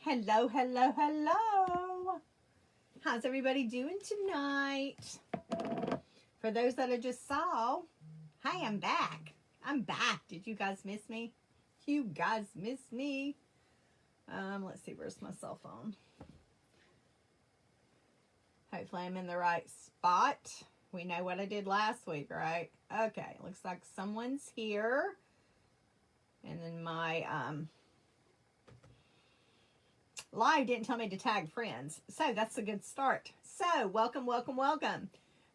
Hello, hello, hello. How's everybody doing tonight? For those that I just saw, hi, I'm back. I'm back. Did you guys miss me? You guys miss me? Let's see, where's my cell phone? Hopefully I'm in the right spot. We know what I did last week, right? Okay, looks like someone's here. And then my live didn't tell me to tag friends. So that's a good start. So welcome, welcome, welcome.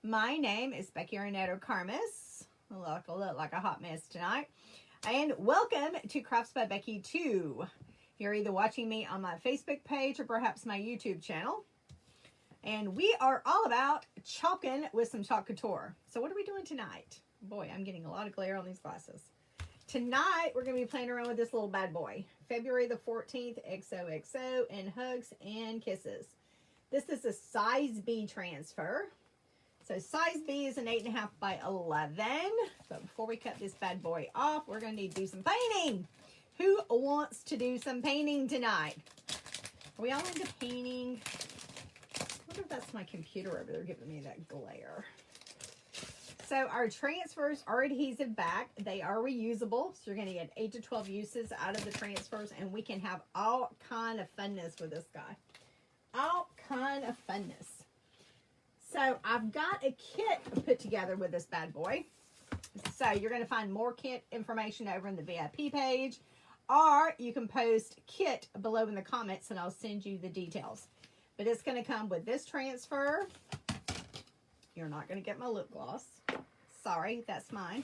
My name is Becky Arnetto Carmus. I look like a hot mess tonight. And welcome to Crafts by Becky 2. You're either watching me on my Facebook page or perhaps my YouTube channel. And we are all about chalking with some Chalk Couture. So what are we doing tonight? Boy, I'm getting a lot of glare on these glasses. Tonight, we're going to be playing around with this little bad boy. February the 14th, XOXO, and hugs and kisses. This is a size B transfer. So size B is an 8.5 by 11. But before we cut this bad boy off, we're going to need to do some painting. Who wants to do some painting tonight? Are we all into painting? I wonder if that's my computer over there giving me that glare. So our transfers are adhesive back. They are reusable. So you're going to get 8 to 12 uses out of the transfers. And we can have all kind of funness with this guy. All kind of funness. So I've got a kit put together with this bad boy. So you're going to find more kit information over in the VIP page. Or you can post kit below in the comments and I'll send you the details. But it's going to come with this transfer. You're not going to get my lip gloss. Sorry, that's mine.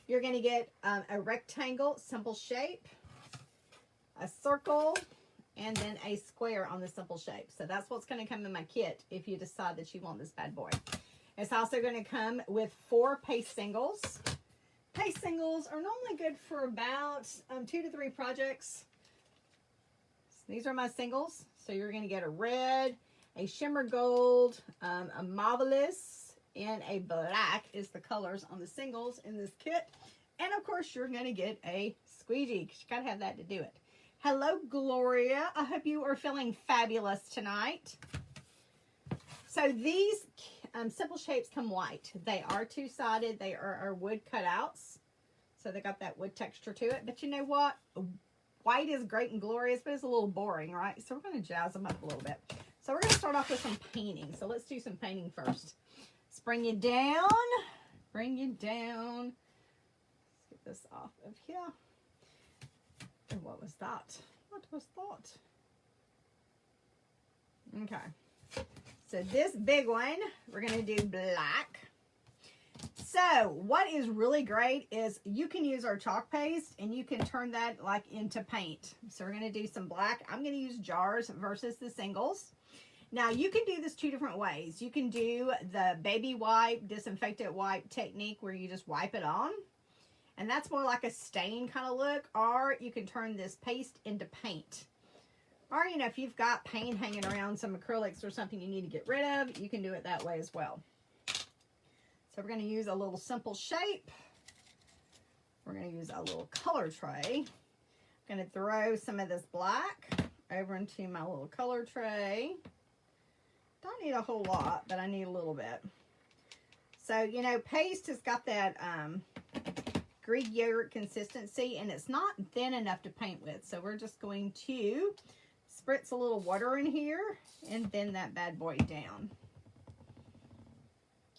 You're going to get a rectangle, simple shape, a circle, and then a square on the simple shape. So that's what's going to come in my kit if you decide that you want this bad boy. It's also going to come with 4 paste singles. Paste singles are normally good for about 2 to 3 projects. So these are my singles. So you're going to get a red, a shimmer gold, a marvelous, and a black is the colors on the singles in this kit. And of course, you're going to get a squeegee because you got to have that to do it. Hello, Gloria. I hope you are feeling fabulous tonight. So these simple shapes come white. They are two-sided. They are wood cutouts. So they got that wood texture to it. But you know what? White is great and glorious, but it's a little boring, right? So we're going to jazz them up a little bit. So we're going to start off with some painting. So let's do some painting first. Let's bring you down. Bring you down. Let's get this off of here. And what was that? What was that? Okay. So this big one, we're going to do black. So what is really great is you can use our chalk paste and you can turn that like into paint. So we're going to do some black. I'm going to use jars versus the singles. Now you can do this 2 different ways. You can do the baby wipe, disinfectant wipe technique where you just wipe it on. And that's more like a stain kind of look. Or you can turn this paste into paint. Or, you know, if you've got paint hanging around, some acrylics or something you need to get rid of, you can do it that way as well. So we're going to use a little simple shape. We're going to use a little color tray. I'm going to throw some of this black over into my little color tray. Don't need a whole lot, but I need a little bit. So, you know, paste has got that Greek yogurt consistency, and it's not thin enough to paint with. So we're just going to spritz a little water in here, and then that bad boy down.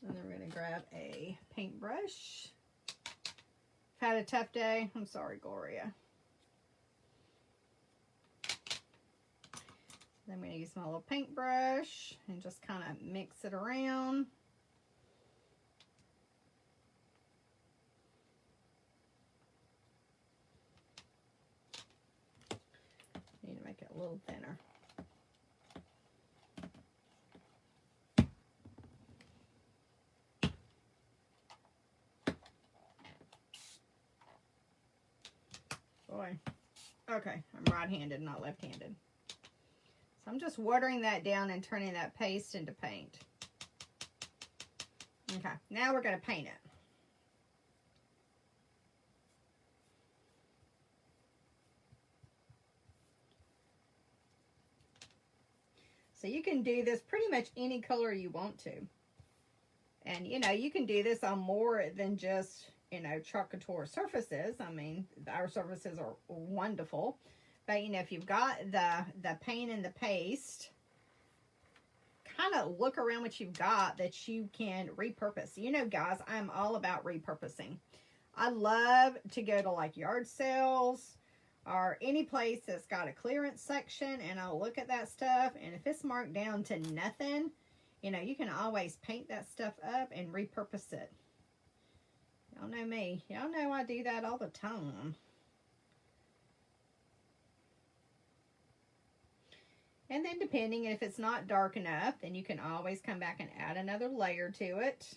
And then we're going to grab a paintbrush. Had a tough day. I'm sorry, Gloria. Then I'm going to use my little paintbrush and just kind of mix it around. Need to make it a little thinner. Boy. Okay, I'm right-handed, not left-handed. So I'm just watering that down and turning that paste into paint. Okay, now we're going to paint it. So you can do this pretty much any color you want to. And, you know, you can do this on more than just, you know, Chalk Couture surfaces. I mean, our surfaces are wonderful. But, you know, if you've got the paint and the paste, kind of look around what you've got that you can repurpose. You know, guys, I'm all about repurposing. I love to go to like yard sales or any place that's got a clearance section, and I'll look at that stuff, and if it's marked down to nothing, you know, you can always paint that stuff up and repurpose it. Y'all know me. Y'all know I do that all the time. And then depending if it's not dark enough, then you can always come back and add another layer to it.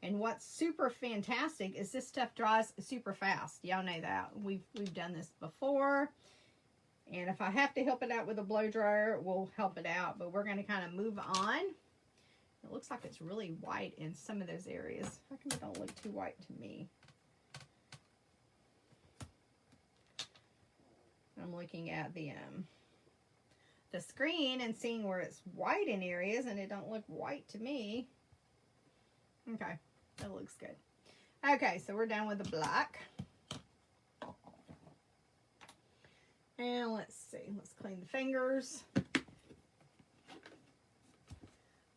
And what's super fantastic is this stuff dries super fast. Y'all know that. We've done this before. And if I have to help it out with a blow dryer, we'll help it out. But we're going to kind of move on. It looks like it's really white in some of those areas. How come it don't look too white to me? I'm looking at the screen and seeing where it's white in areas, and it don't look white to me. Okay, that looks good. Okay, so we're done with the black. And let's see, let's clean the fingers.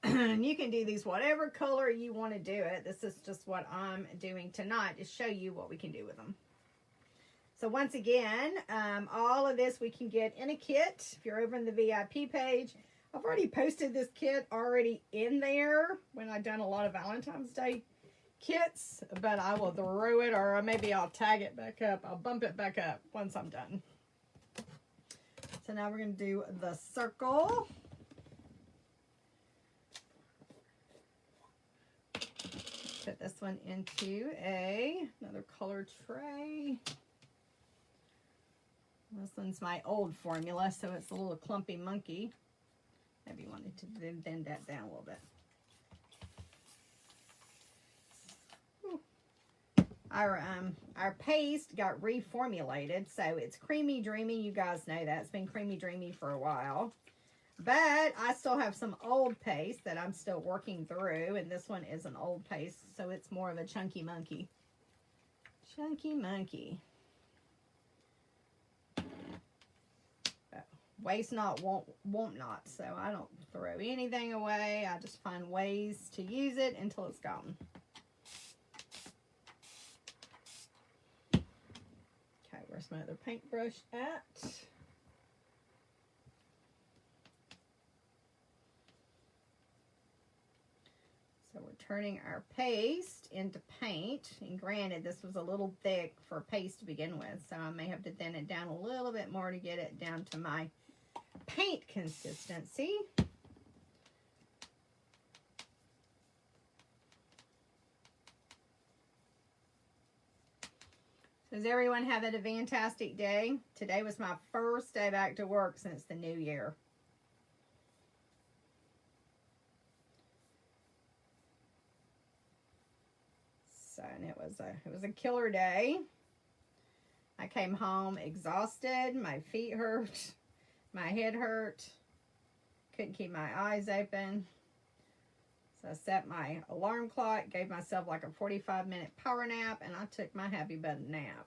And you can do these whatever color you want to do it. This is just what I'm doing tonight to show you what we can do with them. So once again, all of this we can get in a kit. If you're over in the VIP page, I've already posted this kit already in there when I've done a lot of Valentine's Day kits, but I will throw it, or maybe I'll tag it back up. I'll bump it back up once I'm done. So now we're going to do the circle. Put this one into another color tray. This one's my old formula, so it's a little clumpy monkey. Maybe you wanted to bend that down a little bit. Our paste got reformulated, so it's creamy dreamy. You guys know that. It's been creamy dreamy for a while. But I still have some old paste that I'm still working through, and this one is an old paste, so it's more of a chunky monkey. Chunky monkey. Waste not, want not. So I don't throw anything away. I just find ways to use it until it's gone. Okay, where's my other paintbrush at? So we're turning our paste into paint. And granted, this was a little thick for paste to begin with, so I may have to thin it down a little bit more to get it down to my paint consistency. Does everyone have a fantastic day? Today was my first day back to work since the new year. So, and it was a killer day. I came home exhausted. My feet hurt. My head hurt. Couldn't keep my eyes open. So I set my alarm clock, gave myself like a 45-minute power nap, and I took my happy button nap.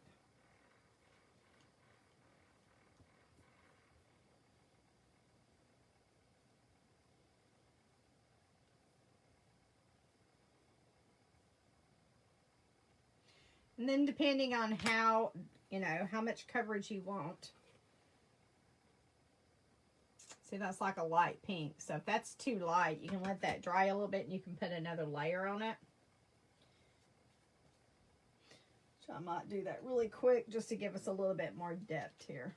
And then depending on how, how much coverage you want. See, that's like a light pink. So if that's too light, you can let that dry a little bit and you can put another layer on it. So I might do that really quick just to give us a little bit more depth here.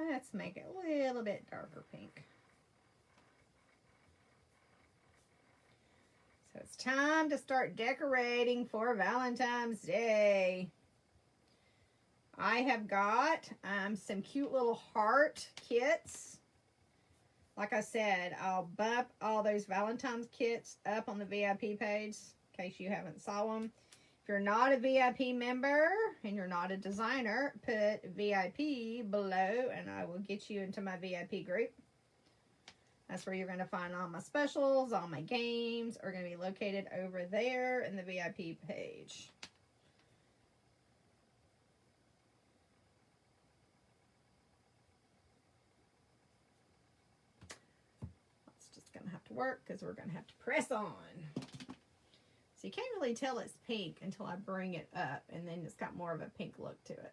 Let's make it a little bit darker pink. So it's time to start decorating for Valentine's Day. I have got some cute little heart kits. Like I said, I'll bump all those Valentine's kits up on the VIP page in case you haven't saw them. If you're not a VIP member and you're not a designer, put VIP below and I will get you into my VIP group. That's where you're going to find all my specials, all my games are going to be located over there in the VIP page. It's just going to have to work because we're going to have to press on. So you can't really tell it's pink until I bring it up, and then it's got more of a pink look to it.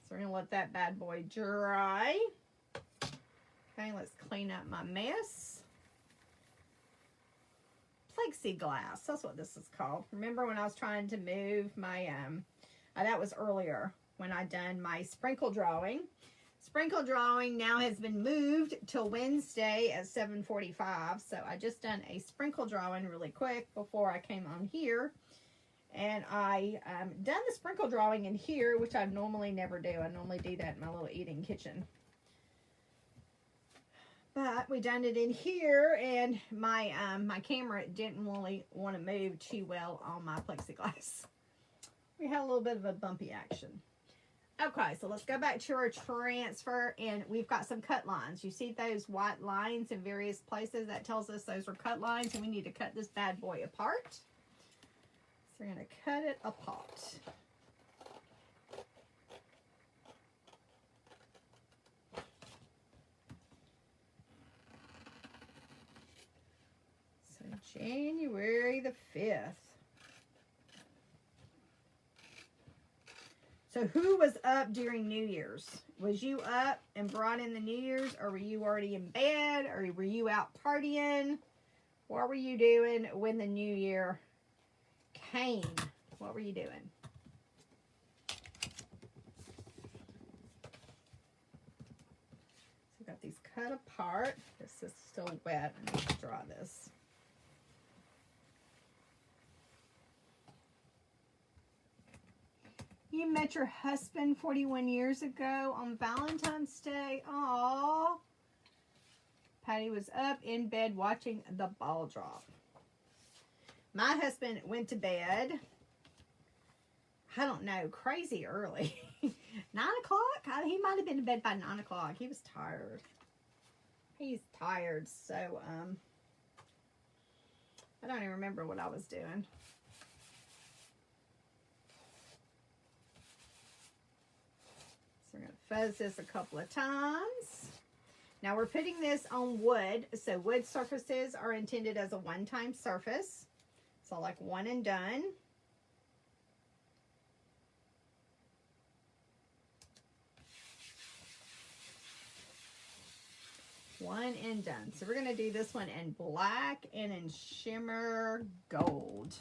So we're going to let that bad boy dry. Okay, let's clean up my mess. Plexiglass, that's what this is called. Remember when I was trying to move my, that was earlier when I done my sprinkle drawing. Sprinkle drawing now has been moved till Wednesday at 7:45. So I just done a sprinkle drawing really quick before I came on here. And I done the sprinkle drawing in here, which I normally never do. I normally do that in my little eating kitchen. But we done it in here, and my my camera didn't really want to move too well on my plexiglass. We had a little bit of a bumpy action. Okay, so let's go back to our transfer, and we've got some cut lines. You see those white lines in various places? That tells us those are cut lines, and we need to cut this bad boy apart. So we're going to cut it apart. So January the 5th. So who was up during New Year's? Was you up and brought in the New Year's, or were you already in bed, or were you out partying? What were you doing when the New Year came? What were you doing? So I got these cut apart. This is still wet. I need to dry this. You met your husband 41 years ago on Valentine's Day. Aww. Patty was up in bed watching the ball drop. My husband went to bed, I don't know, crazy early. 9 o'clock? He might have been in bed by 9 o'clock. He was tired. He's tired, so I don't even remember what I was doing. We're going to fuzz this a couple of times. Now we're putting this on wood. So wood surfaces are intended as a one-time surface. So like one and done. One and done. So we're going to do this one in black and in shimmer gold.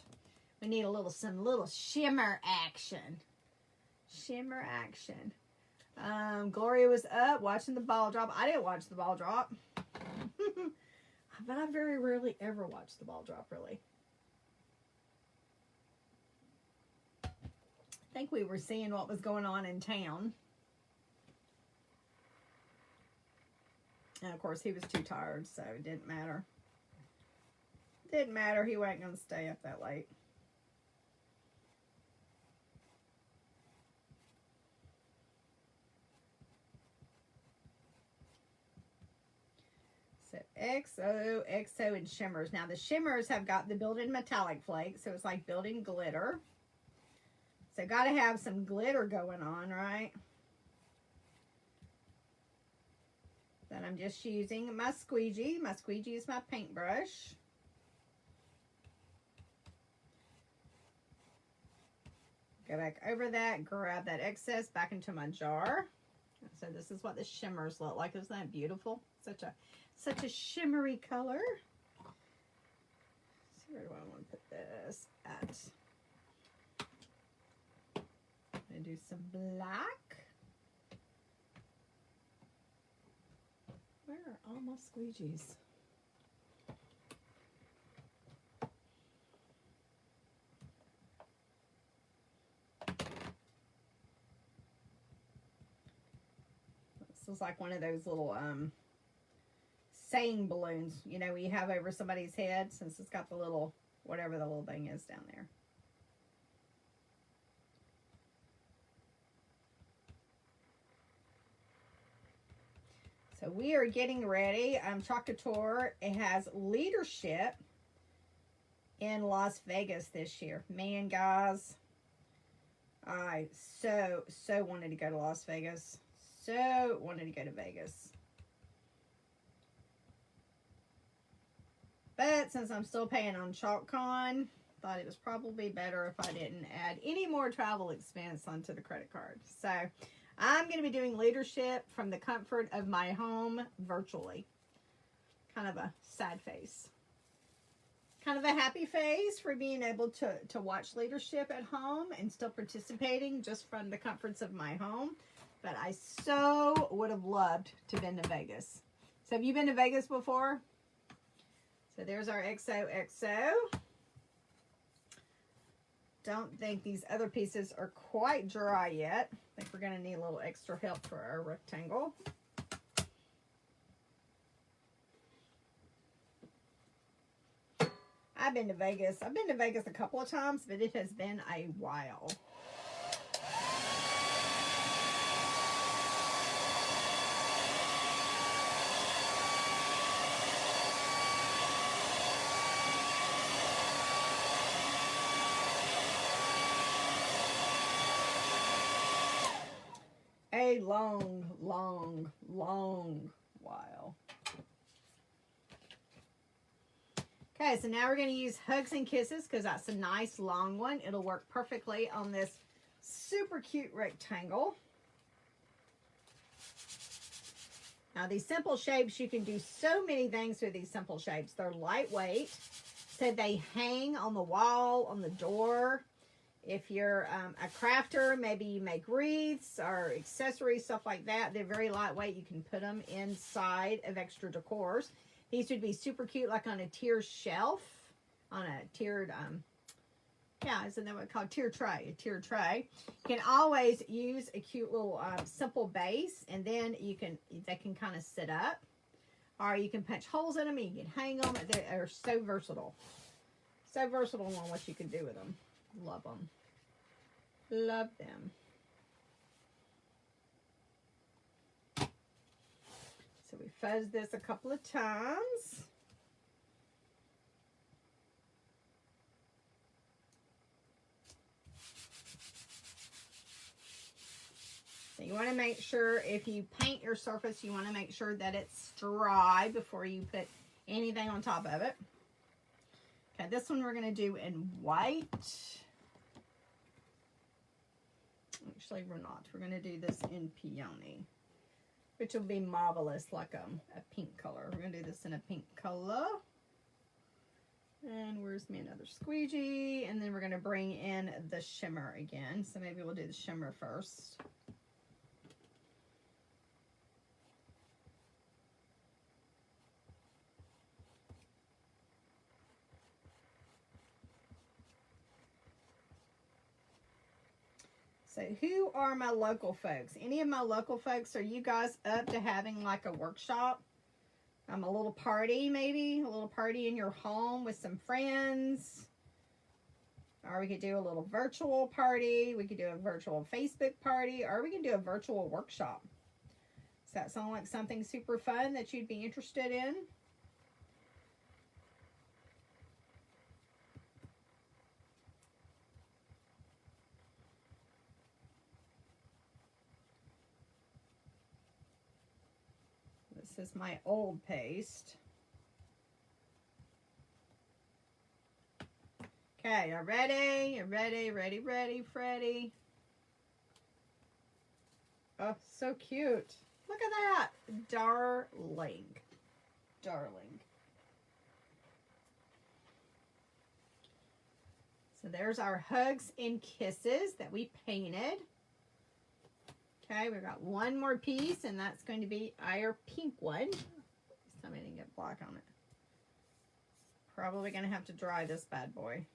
We need some little shimmer action. Shimmer action. Gloria was up watching the ball drop. I didn't watch the ball drop. But I very rarely ever watch the ball drop, really. I think we were seeing what was going on in town. And of course, he was too tired, so it didn't matter. Didn't matter. He wasn't going to stay up that late. So XO, and shimmers. Now the shimmers have got the built-in metallic flakes, so it's like built-in glitter. So got to have some glitter going on, right? Then I'm just using my squeegee. My squeegee is my paintbrush. Go back over that, grab that excess back into my jar. So this is what the shimmers look like. Isn't that beautiful? Such a shimmery color. So where do I want to put this at? I'm going to do some black. Where are all my squeegees? This is like one of those little saying balloons, you know, you have over somebody's head, since it's got the little, whatever the little thing is down there. So we are getting ready. Chalk Couture, it has leadership in Las Vegas this year. Man, guys, I so wanted to go to Las Vegas. So wanted to go to Vegas. But since I'm still paying on ChalkCon, thought it was probably better if I didn't add any more travel expense onto the credit card. So I'm going to be doing leadership from the comfort of my home virtually. Kind of a sad face. Kind of a happy face for being able to watch leadership at home and still participating just from the comforts of my home. But I so would have loved to have been to Vegas. So have you been to Vegas before? So there's our XOXO. Don't think these other pieces are quite dry yet. I think we're going to need a little extra help for our rectangle. I've been to Vegas. I've been to Vegas a couple of times, but it has been a while. A long while. Okay, so now we're going to use Hugs and Kisses because that's a nice long one. It'll work perfectly on this super cute rectangle. Now these simple shapes, you can do so many things with these simple shapes. They're lightweight, so they hang on the wall, on the door. If you're a crafter, maybe you make wreaths or accessories, stuff like that. They're very lightweight. You can put them inside of extra decors. These would be super cute, like on a tiered shelf, on a tiered, yeah, isn't that what it's called? Tiered tray, a tiered tray. You can always use a cute little simple base, and then they can kind of sit up. Or you can punch holes in them, and you can hang them. They're so versatile. So versatile on what you can do with them. Love them. Love them. So we fuzz this a couple of times. So you want to make sure if you paint your surface, you want to make sure that it's dry before you put anything on top of it. Okay, this one we're going to do in white. Actually, we're not. We're going to do this in peony, which will be marvelous, like a pink color. We're going to do this in a pink color. And where's me another squeegee? And then we're going to bring in the shimmer again. So maybe we'll do the shimmer first. So who are my local folks? Any of my local folks, are you guys up to having like a workshop? A little party maybe? A little party in your home with some friends? Or we could do a little virtual party. We could do a virtual Facebook party. Or we can do a virtual workshop. Does that sound like something super fun that you'd be interested in? This is my old paste. Okay, you ready? You ready? Ready, ready, Freddy? Oh, so cute. Look at that. Darling. Darling. So there's our Hugs and Kisses that we painted. Okay, we've got one more piece, and that's going to be our pink one. This time I didn't get black on it. Probably going to have to dry this bad boy.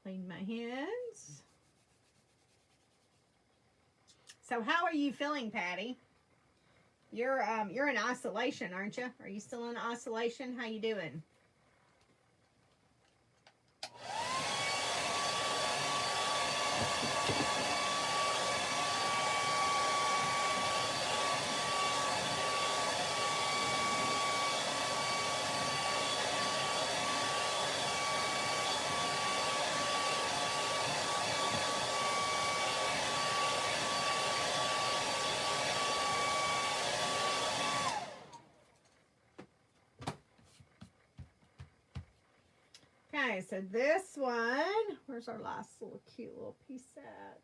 Clean my hands. So how are you feeling, Patty? You're in isolation, aren't you? Are you still in isolation? How you doing? Okay, so this one, where's our last little cute little piece at?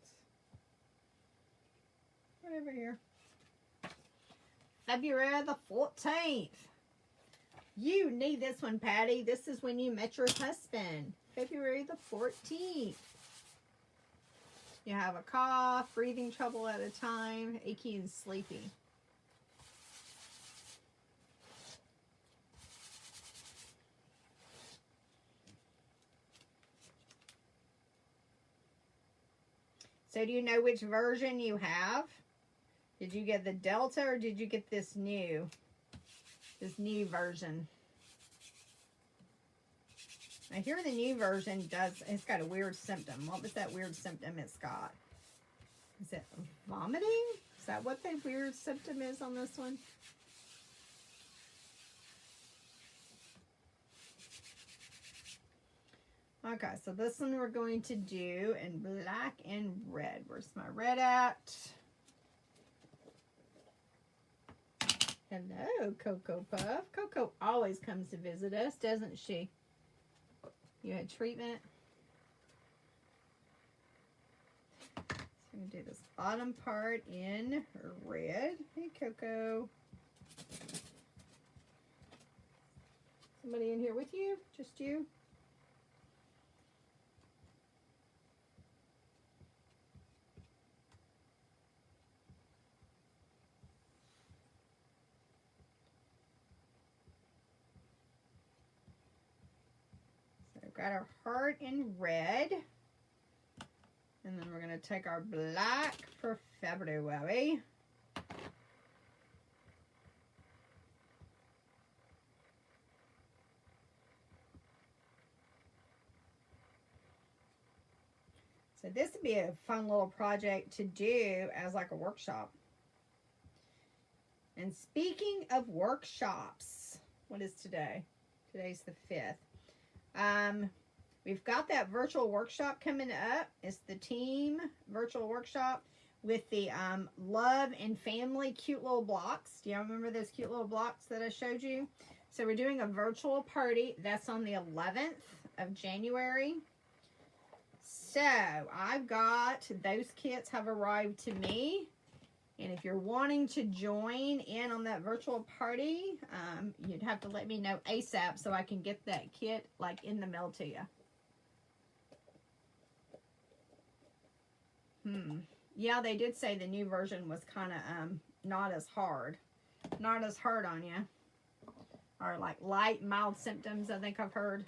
Right over here. February the 14th. You need this one, Patty. This is when you met your husband. February the 14th. You have a cough, breathing trouble at a time, achy and sleepy. So do you know which version you have? Did you get the Delta or did you get this new version? I hear the new version it's got a weird symptom. What was that weird symptom it's got? Is it vomiting? Is that what the weird symptom is on this one? Okay, so this one we're going to do in black and red. Where's my red at? Hello, Cocoa Puff. Coco always comes to visit us, doesn't she? You had treatment? So I'm going to do this bottom part in red. Hey, Coco. Somebody in here with you? Just you? Got our heart in red. And then we're going to take our black for February. So this would be a fun little project to do as like a workshop. And speaking of workshops, what is today? Today's the 5th. We've got that virtual workshop coming up. It's the team virtual workshop with the love and family cute little blocks. Do you remember those cute little blocks that I showed you? So we're doing a virtual party. That's on the 11th of January. So I've got those kits have arrived to me. And if you're wanting to join in on that virtual party, you'd have to let me know ASAP so I can get that kit like in the mail to you. Yeah, they did say the new version was kind of not as hard on you, or like light, mild symptoms. I think I've heard.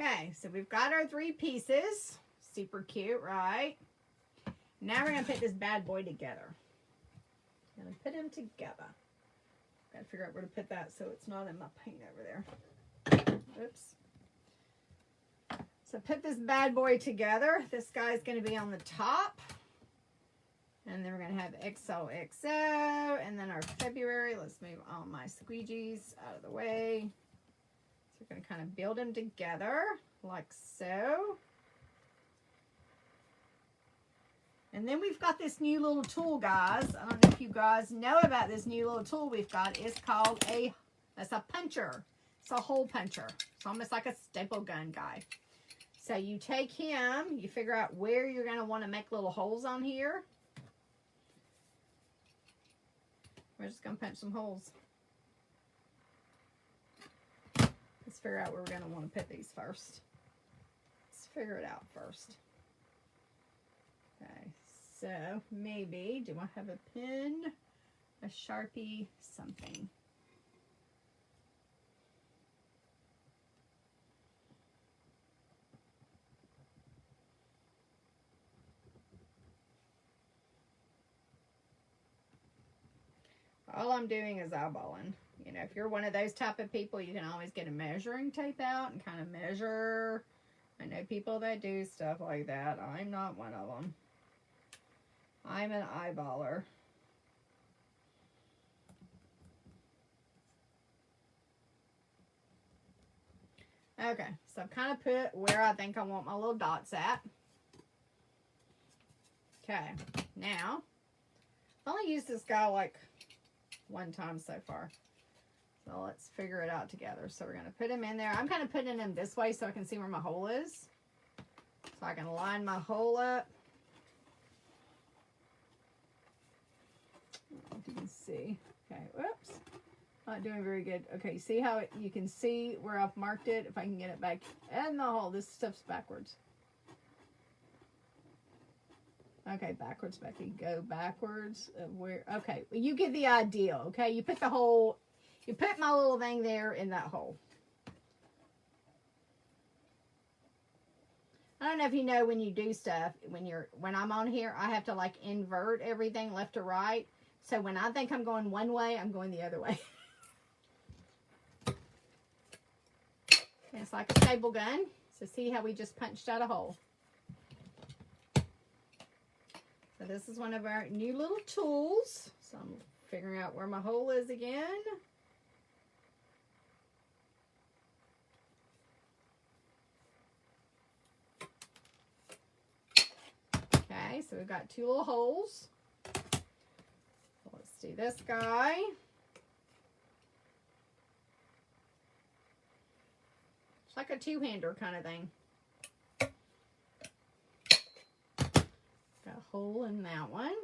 Okay, so we've got our 3 pieces. Super cute, right? Now we're going to put this bad boy together. I'm going to put them together. Got to figure out where to put that so it's not in my paint over there. Oops. So put this bad boy together. This guy's going to be on the top. And then we're going to have XOXO. And then our February. Let's move all my squeegees out of the way. So we're going to kind of build them together like so. And then we've got this new little tool, guys. I don't know if you guys know about this new little tool we've got. It's called it's a puncher. It's a hole puncher. It's almost like a staple gun guy. So you take him, you figure out where you're going to want to make little holes on here. We're just going to punch some holes. Let's figure out where we're going to want to put these first. Let's figure it out first. Okay, so maybe, do I have a pen, a Sharpie, something? all I'm doing is eyeballing. You know, if you're one of those type of people, you can always get a measuring tape out and kind of measure. I know people that do stuff like that. I'm not one of them. I'm an eyeballer. Okay, so I've kind of put where I think I want my little dots at. Okay, now, I've only used this guy like one time so far. So let's figure it out together. So we're going to put him in there. I'm kind of putting him this way so I can see where my hole is. So I can line my hole up. If you can see. Okay, whoops. Not doing very good. Okay, see how you can see where I've marked it? If I can get it back in the hole. This stuff's backwards. Okay, backwards, Becky. Go backwards. Where? Okay, well, you get the idea, okay? You put the hole, you put my little thing there in that hole. I don't know if you know when you do stuff, when I'm on here, I have to like invert everything left to right. So when I think I'm going one way, I'm going the other way. It's like a staple gun. So see how we just punched out a hole. So this is one of our new little tools. So I'm figuring out where my hole is again. Okay, so we've got two little holes. So let's do this guy. It's like a two-hander kind of thing. Got a hole in that one.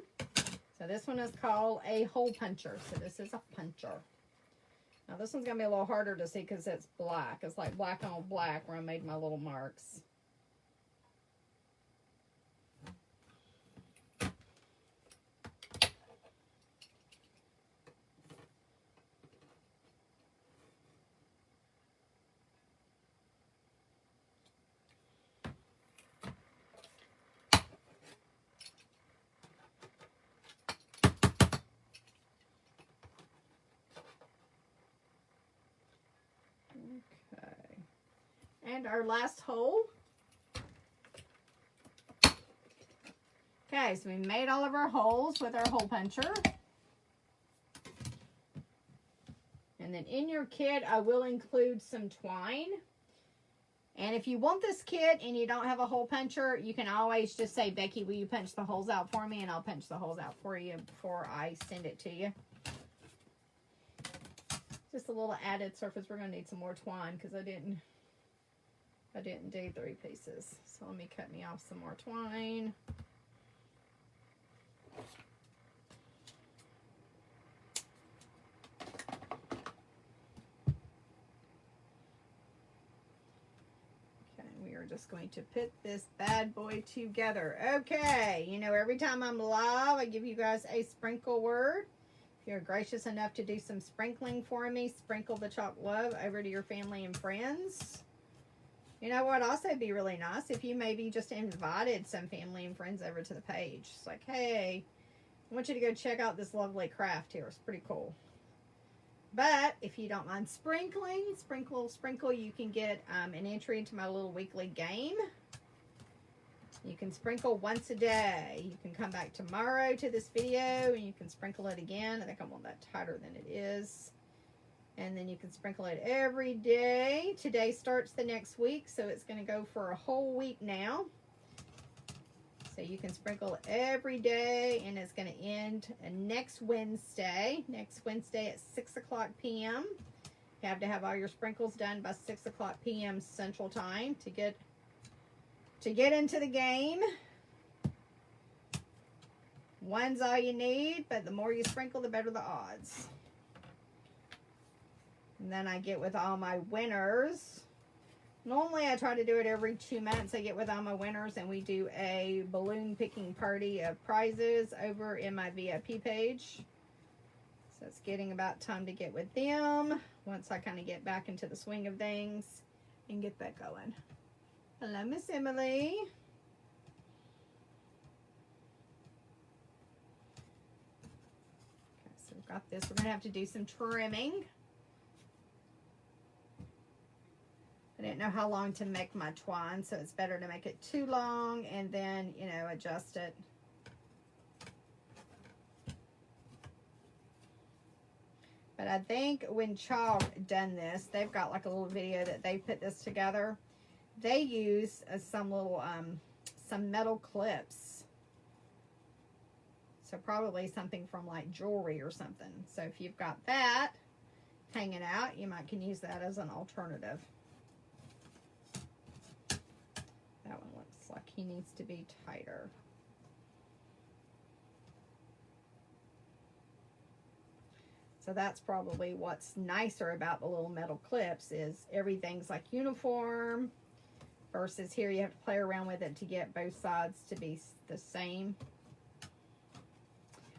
So this one is called a hole puncher. So this is a puncher. Now this one's going to be a little harder to see because it's black. It's like black on black where I made my little marks. Okay. And our last hole. Okay, so we made all of our holes with our hole puncher. And then in your kit, I will include some twine. And if you want this kit and you don't have a hole puncher, you can always just say, Becky, will you punch the holes out for me? And I'll punch the holes out for you before I send it to you. Just a little added surface. We're going to need some more twine because I didn't do 3 pieces. So let me cut me off some more twine. Okay, we are just going to put this bad boy together. Okay, you know, every time I'm live, I give you guys a sprinkle word. If you're gracious enough to do some sprinkling for me, sprinkle the chalk love over to your family and friends. You know what? Also be really nice if you maybe just invited some family and friends over to the page. It's like, hey, I want you to go check out this lovely craft here. It's pretty cool. But if you don't mind sprinkling, sprinkle, you can get an entry into my little weekly game. You can sprinkle once a day. You can come back tomorrow to this video and you can sprinkle it again. I think I want that tighter than it is. And then you can sprinkle it every day. Today starts the next week, so it's going to go for a whole week now. So you can sprinkle every day, and it's going to end next Wednesday. Next Wednesday at 6 o'clock p.m. You have to have all your sprinkles done by 6 o'clock p.m. Central Time to get into the game. One's all you need, but the more you sprinkle, the better the odds. And then I get with all my winners. Normally I try to do it every 2 months. I get with all my winners and we do a balloon picking party of prizes over in my VIP page. So it's getting about time to get with them once I kind of get back into the swing of things and get that going. Hello, Miss Emily. Okay, so I've got this. We're going to have to do some trimming. I didn't know how long to make my twine, so it's better to make it too long and then, you know, adjust it. But I think when Chalk done this, they've got like a little video that they put this together. They use some little, some metal clips. So probably something from like jewelry or something. So if you've got that hanging out, you might can use that as an alternative. That one looks like he needs to be tighter. So that's probably what's nicer about the little metal clips is everything's like uniform versus here you have to play around with it to get both sides to be the same.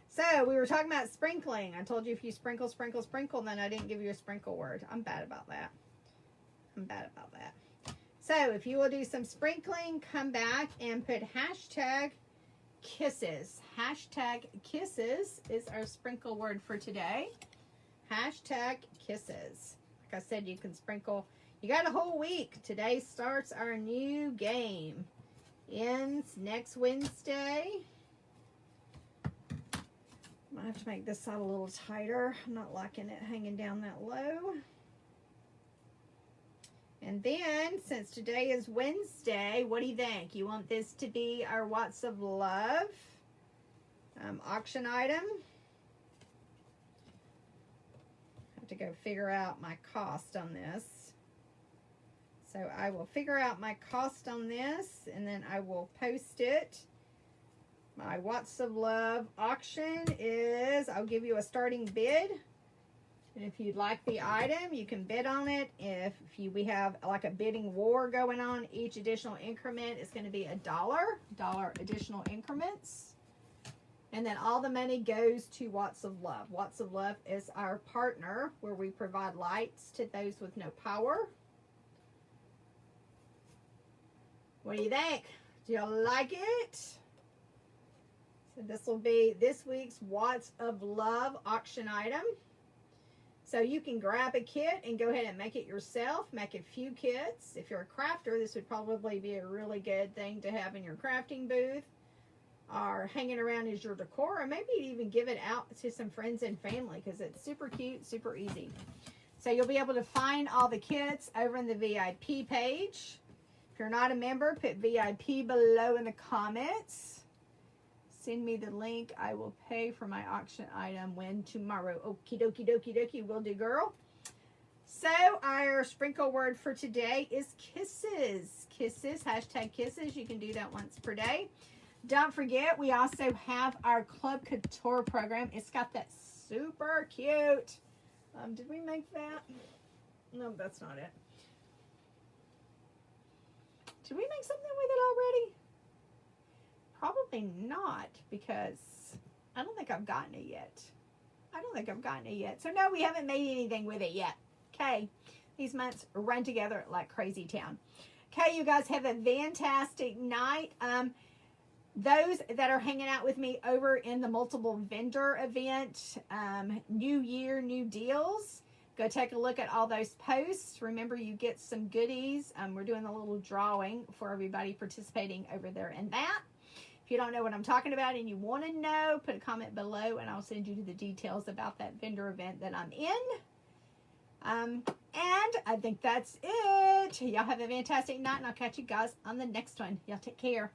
So we were talking about sprinkling. I told you if you sprinkle, sprinkle, sprinkle, and then I didn't give you a sprinkle word. I'm bad about that. I'm bad about that. So if you will do some sprinkling, come back and put hashtag kisses. Hashtag kisses is our sprinkle word for today. Hashtag kisses. Like I said, you can sprinkle. You got a whole week. Today starts our new game. Ends next Wednesday. I might have to make this side a little tighter. I'm not liking it hanging down that low. And then, since today is Wednesday, what do you think? You want this to be our Watts of Love auction item? I have to go figure out my cost on this. So I will figure out my cost on this, and then I will post it. My Watts of Love auction is, I'll give you a starting bid. And if you'd like the item, you can bid on it. We have like a bidding war going on, each additional increment is going to be $1 additional increments. And then all the money goes to Watts of Love. Watts of Love is our partner where we provide lights to those with no power. What do you think? Do you like it? So this will be this week's Watts of Love auction item. So you can grab a kit and go ahead and make it yourself. Make a few kits. If you're a crafter, this would probably be a really good thing to have in your crafting booth or hanging around as your decor, or maybe even give it out to some friends and family because it's super cute, super easy. So you'll be able to find all the kits over in the VIP page. If you're not a member, put VIP below in the comments. Send me the link. I will pay for my auction item when tomorrow. Okie dokie dokie dokie. Will do, girl. So our sprinkle word for today is kisses. Kisses. Hashtag kisses. You can do that once per day. Don't forget, we also have our Chalk Couture program. It's got that super cute. Did we make that? No, that's not it. Did we make something with it already? Probably not, because I don't think I've gotten it yet. So no, we haven't made anything with it yet. Okay. These months run together like crazy town. Okay, you guys have a fantastic night. Those that are hanging out with me over in the multiple vendor event, New Year, New Deals, go take a look at all those posts. Remember, you get some goodies. We're doing a little drawing for everybody participating over there in that. If you don't know what I'm talking about and you want to know, put a comment below and I'll send you to the details about that vendor event that I'm in. And I think that's it. Y'all have a fantastic night and I'll catch you guys on the next one. Y'all take care.